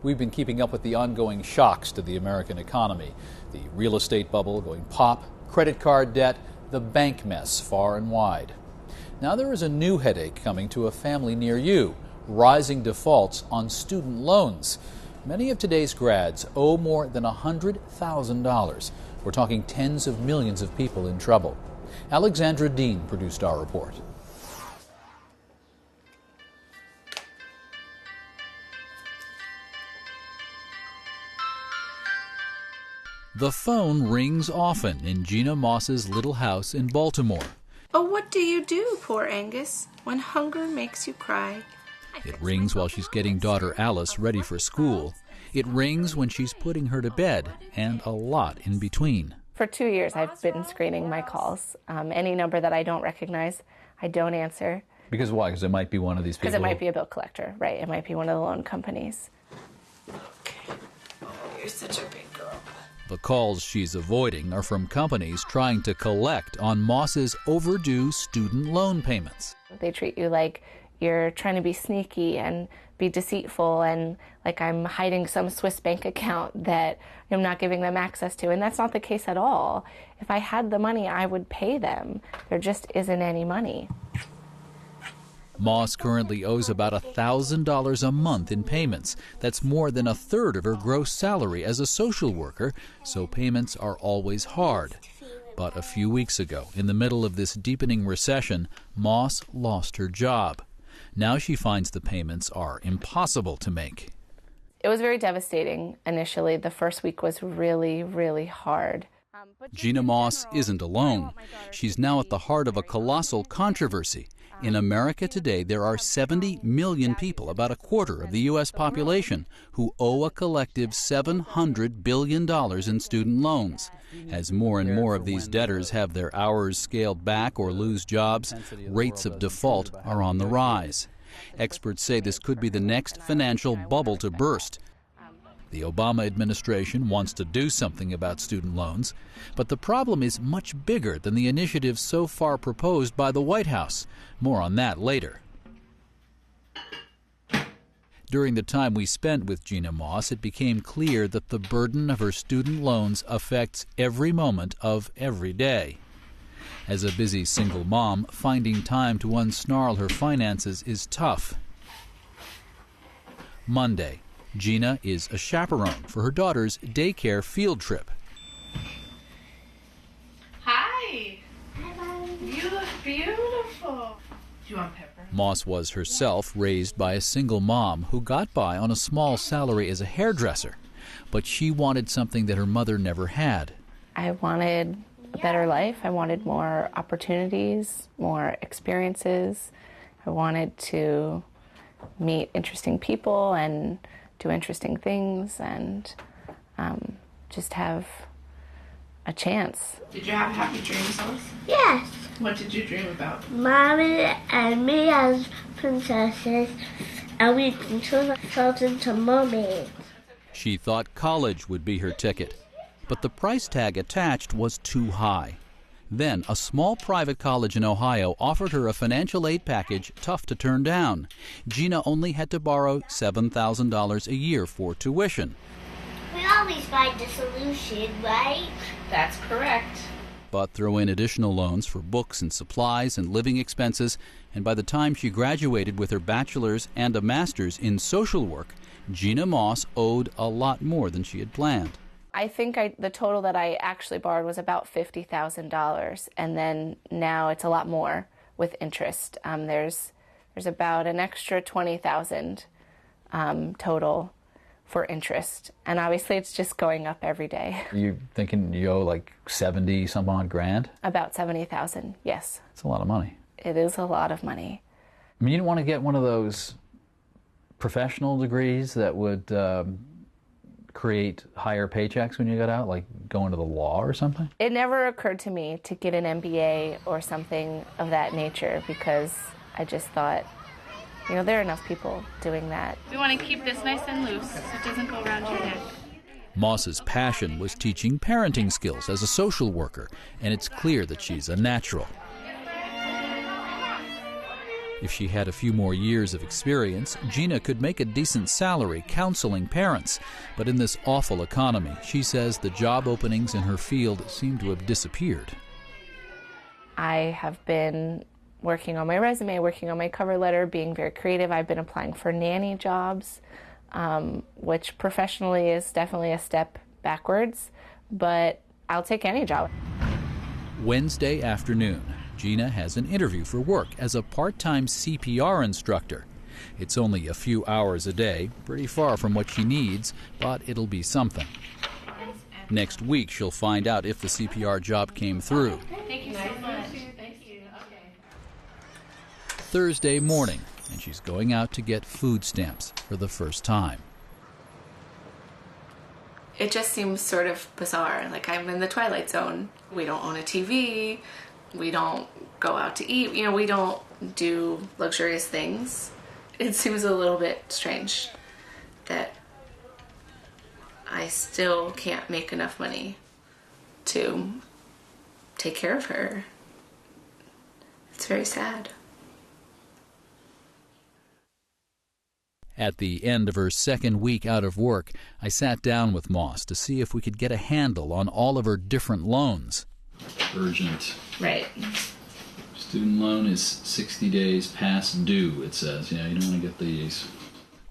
We've been keeping up with the ongoing shocks to the American economy. The real estate bubble going pop, credit card debt, the bank mess far and wide. Now there is a new headache coming to a family near you: rising defaults on student loans. Many of today's grads owe more than $100,000. We're talking tens of millions of people in trouble. Alexandra Dean produced our report. The phone rings often in Gina Moss's little house in Baltimore. Oh, what do you do, poor Angus, when hunger makes you cry? It rings while she's getting daughter Alice ready for school. It rings when she's putting her to bed, and a lot in between. For 2 years, I've been screening my calls. Any number that I don't recognize, I don't answer. Because why? Because it might be one of these people. Because it might be a bill collector, right? It might be one of the loan companies. Okay. Oh, you're such a big girl. The calls she's avoiding are from companies trying to collect on Moss's overdue student loan payments. They treat you like you're trying to be sneaky and be deceitful, and like I'm hiding some Swiss bank account that I'm not giving them access to. And that's not the case at all. If I had the money, I would pay them. There just isn't any money. Moss currently owes about $1,000 a month in payments. That's more than a third of her gross salary as a social worker, so payments are always hard. But a few weeks ago, in the middle of this deepening recession, Moss lost her job. Now she finds the payments are impossible to make. It was very devastating initially. The first week was really, really hard. Gina Moss isn't alone. She's now at the heart of a colossal controversy. In America today, there are 70 million people, about a quarter of the U.S. population, who owe a collective $700 billion in student loans. As more and more of these debtors have their hours scaled back or lose jobs, rates of default are on the rise. Experts say this could be the next financial bubble to burst. The Obama administration wants to do something about student loans, but the problem is much bigger than the initiative so far proposed by the White House. More on that later. During the time we spent with Gina Moss, it became clear that the burden of her student loans affects every moment of every day. As a busy single mom, finding time to unsnarl her finances is tough. Monday, Gina is a chaperone for her daughter's daycare field trip. Hi. You look beautiful. Do you want pepper? Moss was herself raised by a single mom who got by on a small salary as a hairdresser, but she wanted something that her mother never had. I wanted a better life. I wanted more opportunities, more experiences. I wanted to meet interesting people and do interesting things and just have a chance. Did you have happy dreams, Alice? Yes. What did you dream about? Mommy and me as princesses, and we can turn ourselves into mermaids. She thought college would be her ticket, but the price tag attached was too high. Then a small private college in Ohio offered her a financial aid package tough to turn down. Gina only had to borrow $7,000 a year for tuition. We always find a solution, right? That's correct. But throw in additional loans for books and supplies and living expenses, and by the time she graduated with her bachelor's and a master's in social work, Gina Moss owed a lot more than she had planned. I think the total that I actually borrowed was about $50,000, and then now it's a lot more with interest. There's about an extra $20,000 total for interest, and obviously it's just going up every day. Are you thinking you owe like 70 some odd grand? About $70,000, yes. That's a lot of money. It is a lot of money. I mean, you didn't want to get one of those professional degrees that would create higher paychecks when you got out, like go into the law or something? It never occurred to me to get an MBA or something of that nature because I just thought, you know, there are enough people doing that. We want to keep this nice and loose so it doesn't go around your neck. Moss's passion was teaching parenting skills as a social worker, and it's clear that she's a natural. If she had a few more years of experience, Gina could make a decent salary counseling parents. But in this awful economy, she says the job openings in her field seem to have disappeared. I have been working on my resume, working on my cover letter, being very creative. I've been applying for nanny jobs, which professionally is definitely a step backwards, but I'll take any job. Wednesday afternoon, Gina has an interview for work as a part-time CPR instructor. It's only a few hours a day, pretty far from what she needs, but it'll be something. Next week, she'll find out if the CPR job came through. Thank you so much. Thank you. Okay. Thursday morning, and she's going out to get food stamps for the first time. It just seems sort of bizarre, like I'm in the Twilight Zone. We don't own a TV, we don't go out to eat, we don't do luxurious things. It seems a little bit strange that I still can't make enough money to take care of her. It's very sad. At the end of her second week out of work, I sat down with Moss to see if we could get a handle on all of her different loans. Urgent. Right. Student loan is 60 days past due, it says. You don't want to get these.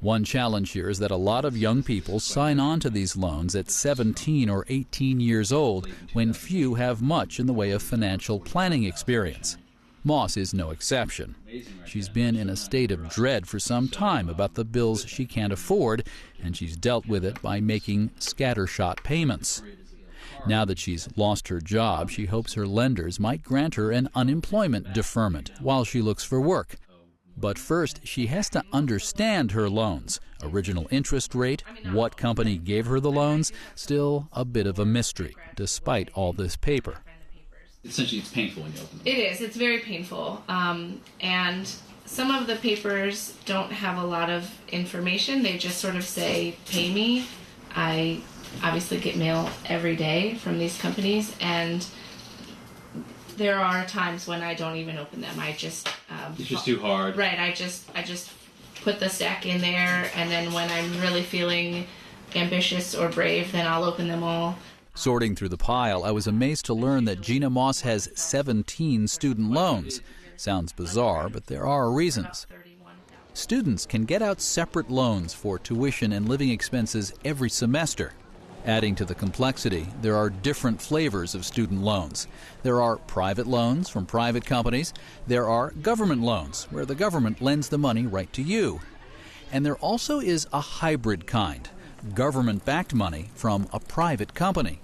One challenge here is that a lot of young people sign on to these loans at 17 or 18 years old when few have much in the way of financial planning experience. Moss is no exception. She's been in a state of dread for some time about the bills she can't afford, and she's dealt with it by making scattershot payments. Now that she's lost her job, she hopes her lenders might grant her an unemployment deferment while she looks for work. But first, she has to understand her loans. Original interest rate, what company gave her the loans, still a bit of a mystery, despite all this paper. Essentially, it's painful when you open them. It is. It's very painful. And some of the papers don't have a lot of information. They just sort of say, pay me. I obviously get mail every day from these companies, and there are times when I don't even open them. I just... it's just too hard. Right. I just put the stack in there, and then when I'm really feeling ambitious or brave, then I'll open them all. Sorting through the pile, I was amazed to learn that Gina Moss has 17 student loans. Sounds bizarre, but there are reasons. Students can get out separate loans for tuition and living expenses every semester. Adding to the complexity, there are different flavors of student loans. There are private loans from private companies. There are government loans, where the government lends the money right to you. And there also is a hybrid kind, government-backed money from a private company.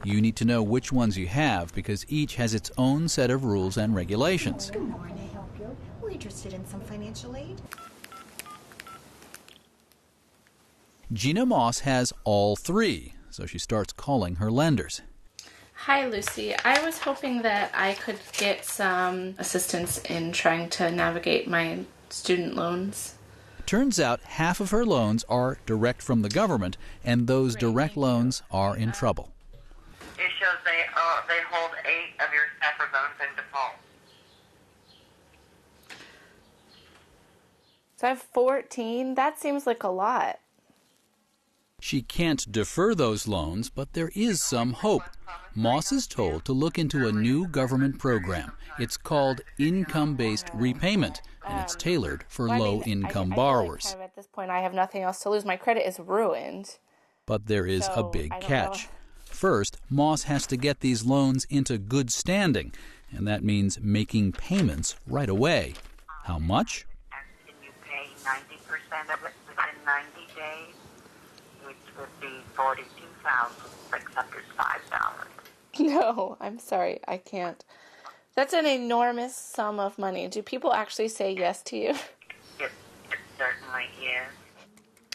You need to know which ones you have because each has its own set of rules and regulations. Good morning, may I help you? We're interested in some financial aid. Gina Moss has all three, so she starts calling her lenders. Hi, Lucy. I was hoping that I could get some assistance in trying to navigate my student loans. Turns out half of her loans are direct from the government, and those direct loans are in trouble. It shows they hold 8 of your separate loans in default. So I have 14. That seems like a lot. She can't defer those loans, but there is some hope. Moss is told to look into a new government program. It's called income-based repayment, and it's tailored for low-income borrowers. Kind of at this point, I have nothing else to lose. My credit is ruined. But there is a big catch. First, Moss has to get these loans into good standing, and that means making payments right away. How much? And can you pay 90% of it within 90 days, which would be $42,605. No, I'm sorry. I can't. That's an enormous sum of money. Do people actually say yes to you? It certainly is.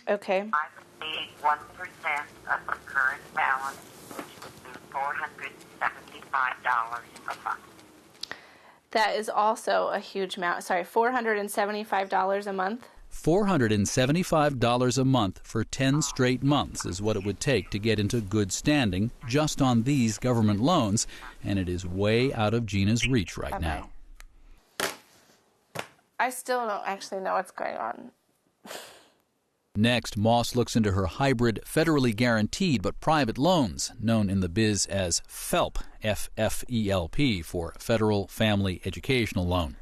Okay. I would need 1% of the current balance, which would be $475 a month. That is also a huge amount. Sorry, $475 a month? $475 a month for 10 straight months is what it would take to get into good standing just on these government loans, and it is way out of Gina's reach right now. I still don't actually know what's going on. Next, Moss looks into her hybrid, federally guaranteed but private loans, known in the biz as FELP, F-F-E-L-P, for Federal Family Educational Loan.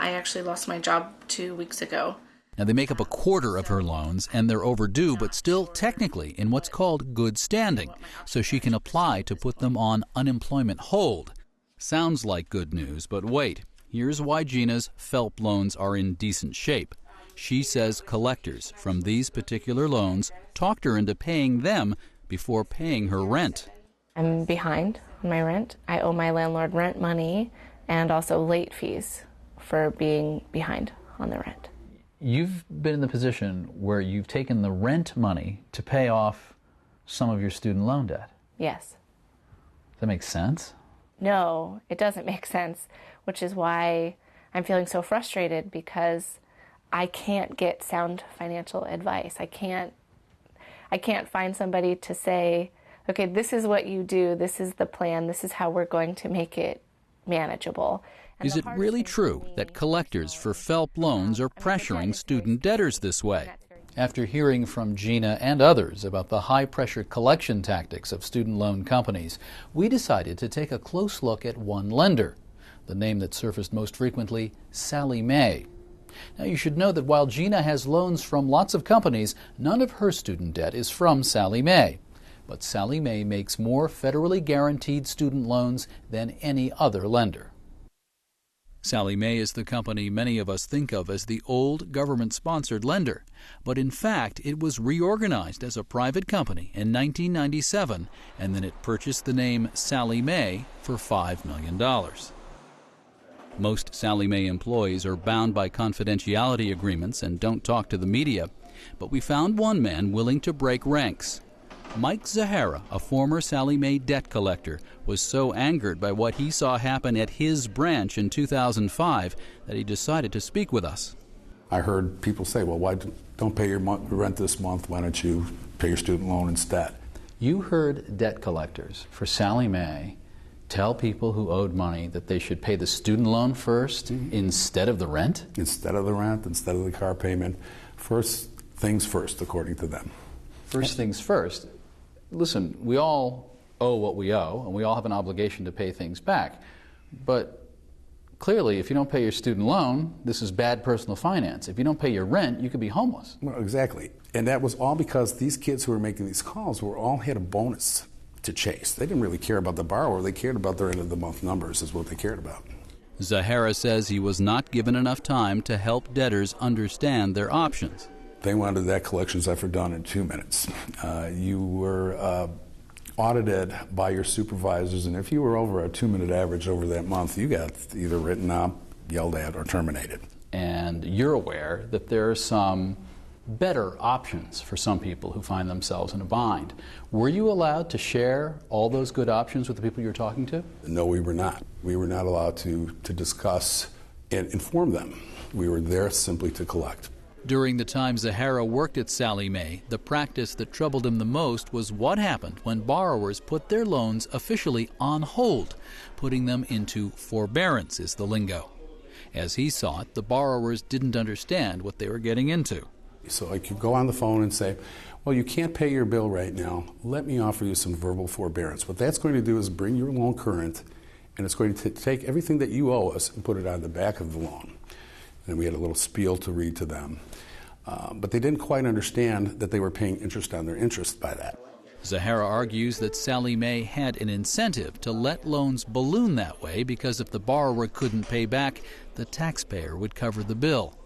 I actually lost my job 2 weeks ago. Now, they make up a quarter of her loans, and they're overdue, but still technically in what's called good standing, so she can apply to put them on unemployment hold. Sounds like good news, but wait. Here's why Gina's FELP loans are in decent shape. She says collectors from these particular loans talked her into paying them before paying her rent. I'm behind on my rent. I owe my landlord rent money and also late fees for being behind on the rent. You've been in the position where you've taken the rent money to pay off some of your student loan debt. Yes. Does that make sense? No, it doesn't make sense, which is why I'm feeling so frustrated, because I can't get sound financial advice. I can't find somebody to say, okay, this is what you do, this is the plan, this is how we're going to make it manageable. Is it really true that collectors for FELP loans are pressuring student debtors this way? After hearing from Gina and others about the high-pressure collection tactics of student loan companies, we decided to take a close look at one lender, the name that surfaced most frequently, Sallie Mae. Now, you should know that while Gina has loans from lots of companies, none of her student debt is from Sallie Mae. But Sallie Mae makes more federally guaranteed student loans than any other lender. Sallie Mae is the company many of us think of as the old government-sponsored lender, but in fact it was reorganized as a private company in 1997, and then it purchased the name Sallie Mae for $5 million. Most Sallie Mae employees are bound by confidentiality agreements and don't talk to the media, but we found one man willing to break ranks. Mike Zahara, a former Sallie Mae debt collector, was so angered by what he saw happen at his branch in 2005 that he decided to speak with us. I heard people say, well, why don't pay your rent this month? Why don't you pay your student loan instead? You heard debt collectors for Sallie Mae tell people who owed money that they should pay the student loan first instead of the rent? Instead of the rent, instead of the car payment. First things first, according to them. First things first. Listen, we all owe what we owe, and we all have an obligation to pay things back. But clearly, if you don't pay your student loan, this is bad personal finance. If you don't pay your rent, you could be homeless. Well, exactly. And that was all because these kids who were making these calls were all had a bonus to chase. They didn't really care about the borrower. They cared about their end-of-the-month numbers is what they cared about. Zahara says he was not given enough time to help debtors understand their options. They wanted that collections effort done in 2 minutes. You were audited by your supervisors, and if you were over a 2-minute average over that month, you got either written up, yelled at, or terminated. And you're aware that there are some better options for some people who find themselves in a bind. Were you allowed to share all those good options with the people you're talking to? No, we were not. We were not allowed to discuss and inform them. We were there simply to collect. During the time Zahara worked at Sallie Mae, the practice that troubled him the most was what happened when borrowers put their loans officially on hold, putting them into forbearance is the lingo. As he saw it, the borrowers didn't understand what they were getting into. So I could go on the phone and say, well, you can't pay your bill right now. Let me offer you some verbal forbearance. What that's going to do is bring your loan current, and it's going to take everything that you owe us and put it on the back of the loan. And we had a little spiel to read to them. But they didn't quite understand that they were paying interest on their interest by that. Zahara argues that Sallie Mae had an incentive to let loans balloon that way because if the borrower couldn't pay back, the taxpayer would cover the bill.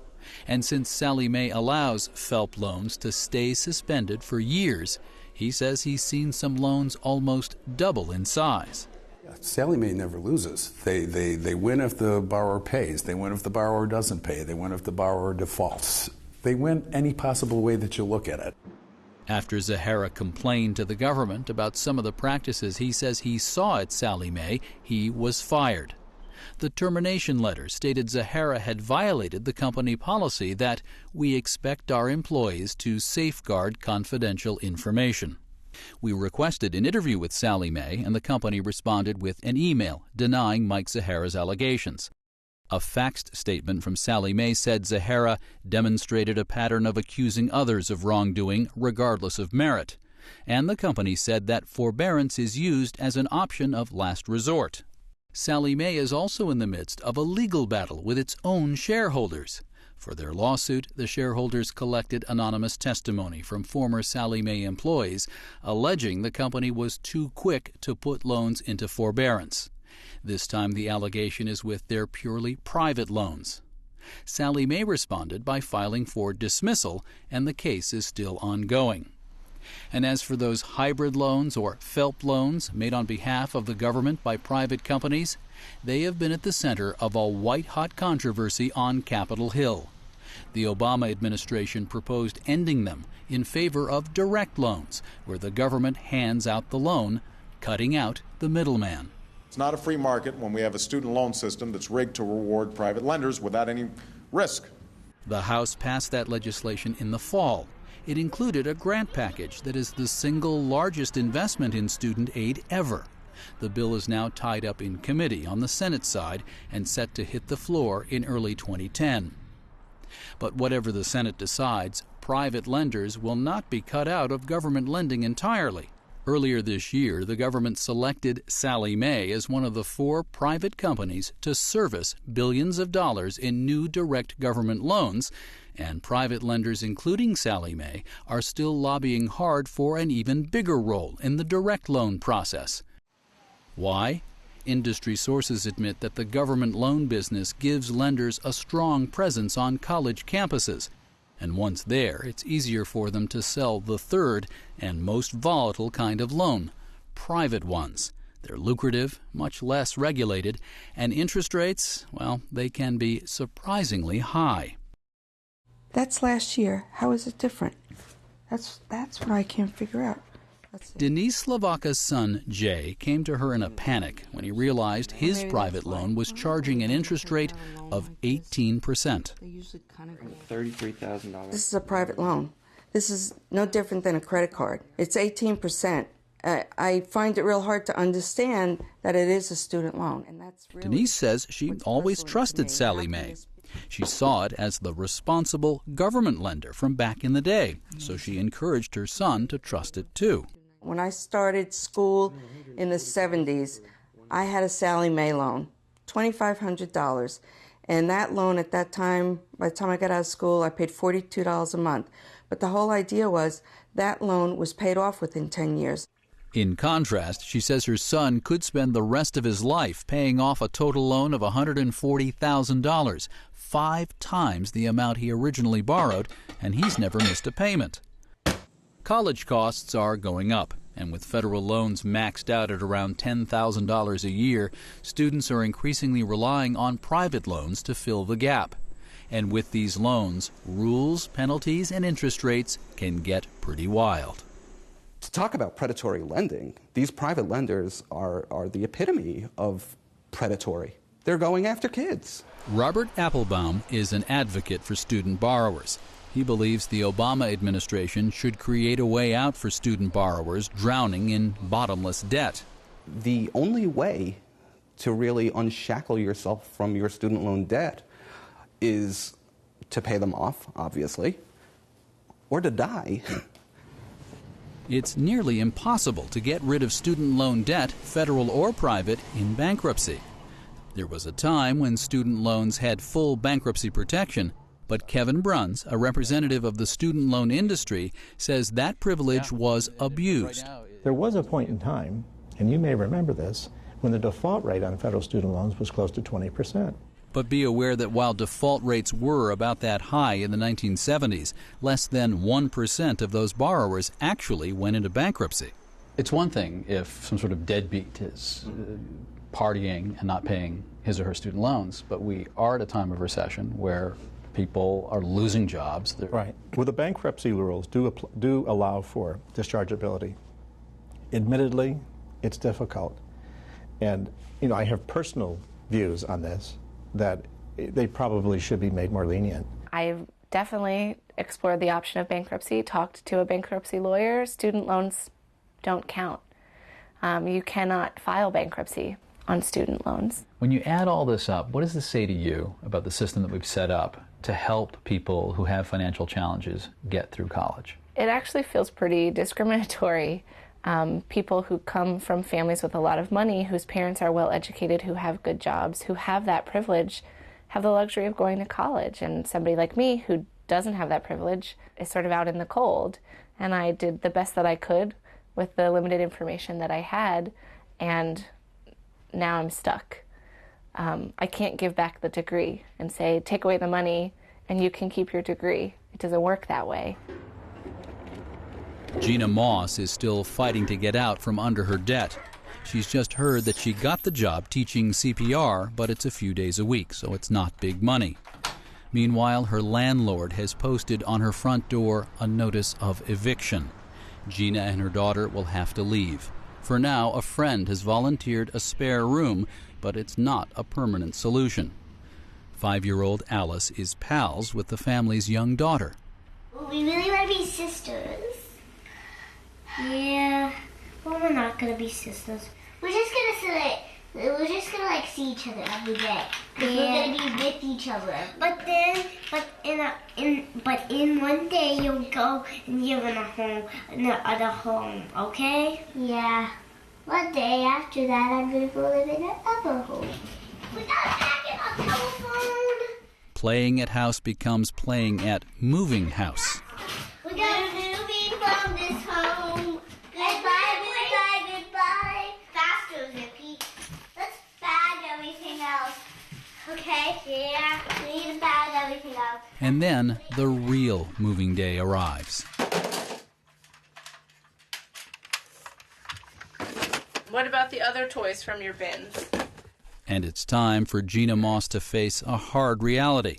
And since Sallie Mae allows FELP loans to stay suspended for years, he says he's seen some loans almost double in size. Sallie Mae never loses. They win if the borrower pays. They win if the borrower doesn't pay. They win if the borrower defaults. They win any possible way that you look at it. After Zahara complained to the government about some of the practices he says he saw at Sallie Mae, he was fired. The termination letter stated Zahara had violated the company policy that we expect our employees to safeguard confidential information. We requested an interview with Sallie Mae, and the company responded with an email denying Mike Zahara's allegations. A faxed statement from Sallie Mae said Zahara demonstrated a pattern of accusing others of wrongdoing regardless of merit, and the company said that forbearance is used as an option of last resort. Sallie Mae is also in the midst of a legal battle with its own shareholders. For their lawsuit, the shareholders collected anonymous testimony from former Sallie Mae employees, alleging the company was too quick to put loans into forbearance. This time the allegation is with their purely private loans. Sallie Mae responded by filing for dismissal, and the case is still ongoing. And as for those hybrid loans or FELP loans made on behalf of the government by private companies, they have been at the center of a white-hot controversy on Capitol Hill. The Obama administration proposed ending them in favor of direct loans, where the government hands out the loan, cutting out the middleman. It's not a free market when we have a student loan system that's rigged to reward private lenders without any risk. The House passed that legislation in the fall. It included a grant package that is the single largest investment in student aid ever. The bill is now tied up in committee on the Senate side and set to hit the floor in early 2010. But whatever the Senate decides, private lenders will not be cut out of government lending entirely. Earlier this year, the government selected Sallie Mae as one of the 4 private companies to service billions of dollars in new direct government loans, and private lenders, including Sallie Mae, are still lobbying hard for an even bigger role in the direct loan process. Why? Industry sources admit that the government loan business gives lenders a strong presence on college campuses, and once there, it's easier for them to sell the third and most volatile kind of loan, private ones. They're lucrative, much less regulated, and interest rates, well, they can be surprisingly high. That's last year. How is it different? That's what I can't figure out. Denise Slavaka's son, Jay, came to her in a panic when he realized his private loan was charging an interest rate of 18%. $33,000. This is a private loan. This is no different than a credit card. It's 18%. I find it real hard to understand that it is a student loan. And that's really Denise says she always trusted Sallie Mae. She saw it as the responsible government lender from back in the day, so she encouraged her son to trust it too. When I started school in the 70s, I had a Sallie Mae loan, $2,500. And that loan at that time, by the time I got out of school, I paid $42 a month. But the whole idea was that loan was paid off within 10 years. In contrast, she says her son could spend the rest of his life paying off a total loan of $140,000, 5 times the amount he originally borrowed, and he's never missed a payment. College costs are going up, and with federal loans maxed out at around $10,000 a year, students are increasingly relying on private loans to fill the gap. And with these loans, rules, penalties, and interest rates can get pretty wild. To talk about predatory lending, these private lenders are the epitome of predatory. They're going after kids. Robert Applebaum is an advocate for student borrowers. He believes the Obama administration should create a way out for student borrowers drowning in bottomless debt. The only way to really unshackle yourself from your student loan debt is to pay them off, obviously, or to die. It's nearly impossible to get rid of student loan debt, federal or private, in bankruptcy. There was a time when student loans had full bankruptcy protection, but Kevin Bruns, a representative of the student loan industry, says that privilege was abused. There was a point in time, and you may remember this, when the default rate on federal student loans was close to 20%. But be aware that while default rates were about that high in the 1970s, less than 1% of those borrowers actually went into bankruptcy. It's one thing if some sort of deadbeat is partying and not paying his or her student loans, but we are at a time of recession where people are losing jobs. Right. Well, the bankruptcy rules do allow for dischargeability. Admittedly, it's difficult. And, you know, I have personal views on this, that they probably should be made more lenient. I've definitely explored the option of bankruptcy, talked to a bankruptcy lawyer. Student loans don't count. You cannot file bankruptcy on student loans. When you add all this up, what does this say to you about the system that we've set up to help people who have financial challenges get through college? It actually feels pretty discriminatory. People who come from families with a lot of money, whose parents are well educated, who have good jobs, who have that privilege, have the luxury of going to college. And somebody like me who doesn't have that privilege is sort of out in the cold. And I did the best that I could with the limited information that I had, and now I'm stuck. I can't give back the degree and say, take away the money and you can keep your degree. It doesn't work that way. Gina Moss is still fighting to get out from under her debt. She's just heard that she got the job teaching CPR, but it's a few days a week, so it's not big money. Meanwhile, her landlord has posted on her front door a notice of eviction. Gina and her daughter will have to leave. For now, a friend has volunteered a spare room, but it's not a permanent solution. 5-year-old Alice is pals with the family's young daughter. We really want to be sisters. Yeah, well, we're not gonna be sisters. We're just gonna see each other every day. We're gonna be with each other. But in one day you'll go and live in the other home, okay? Yeah. One day after that, I'm gonna go live in another home. We gotta back in our telephone. Playing at house becomes playing at moving house. We gotta moving from this home. Goodbye. Faster, Zippy. Let's bag everything else. Okay? Yeah. We need to bag everything else. And then the real moving day arrives. What about the other toys from your bins? And it's time for Gina Moss to face a hard reality.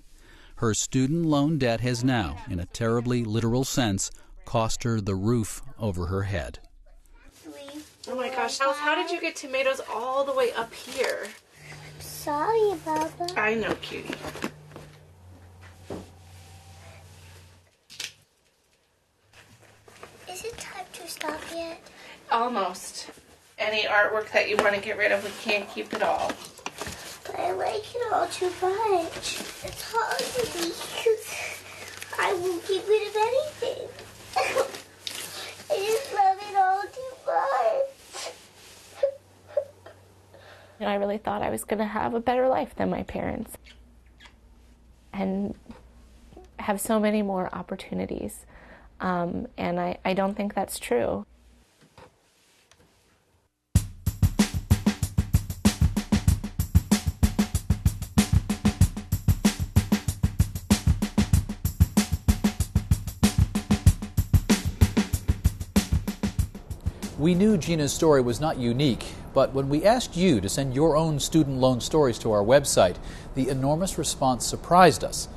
Her student loan debt has now, in a terribly literal sense, cost her the roof over her head. Oh my gosh, Alice, how did you get tomatoes all the way up here? Sorry, Baba. I know, cutie. Is it time to stop yet? Almost. Any artwork that you want to get rid of, we can't keep it all. But I like it all too much. It's hard for me because I won't get rid of anything. I just love it all too much. I really thought I was going to have a better life than my parents and have so many more opportunities. And I don't think that's true. We knew Gina's story was not unique, but when we asked you to send your own student loan stories to our website, the enormous response surprised us.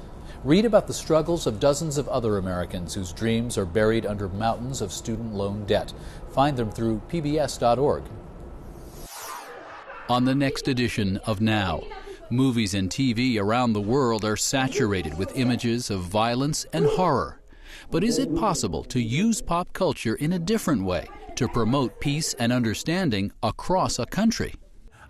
Read about the struggles of dozens of other Americans whose dreams are buried under mountains of student loan debt. Find them through pbs.org. On the next edition of Now, movies and TV around the world are saturated with images of violence and horror. But is it possible to use pop culture in a different way to promote peace and understanding across a country?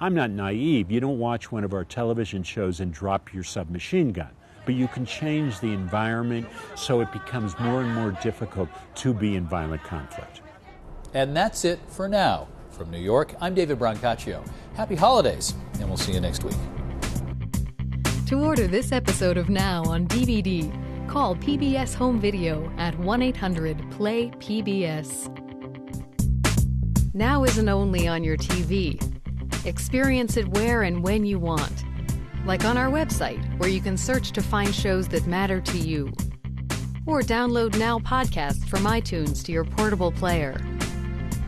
I'm not naive. You don't watch one of our television shows and drop your submachine gun. But you can change the environment so it becomes more and more difficult to be in violent conflict. And that's it for now. From New York, I'm David Brancaccio. Happy holidays, and we'll see you next week. To order this episode of Now on DVD, call PBS Home Video at 1-800-PLAY-PBS. Now isn't only on your TV. Experience it where and when you want. Like on our website, where you can search to find shows that matter to you. Or download Now podcasts from iTunes to your portable player.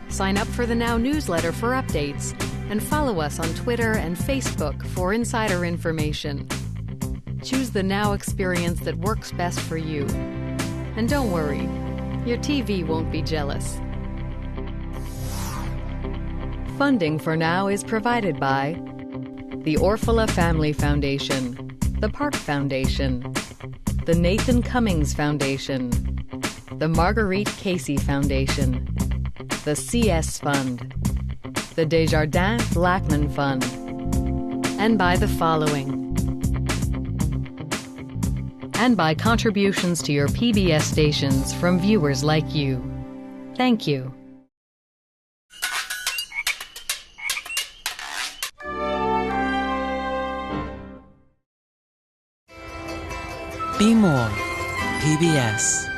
Sign up for the Now newsletter for updates, and follow us on Twitter and Facebook for insider information. Choose the Now experience that works best for you. And don't worry, your TV won't be jealous. Funding for Now is provided by the Orfala Family Foundation, the Park Foundation, the Nathan Cummings Foundation, the Marguerite Casey Foundation, the CS Fund, the Desjardins Blackman Fund, and by the following. And by contributions to your PBS stations from viewers like you. Thank you. Be More, PBS.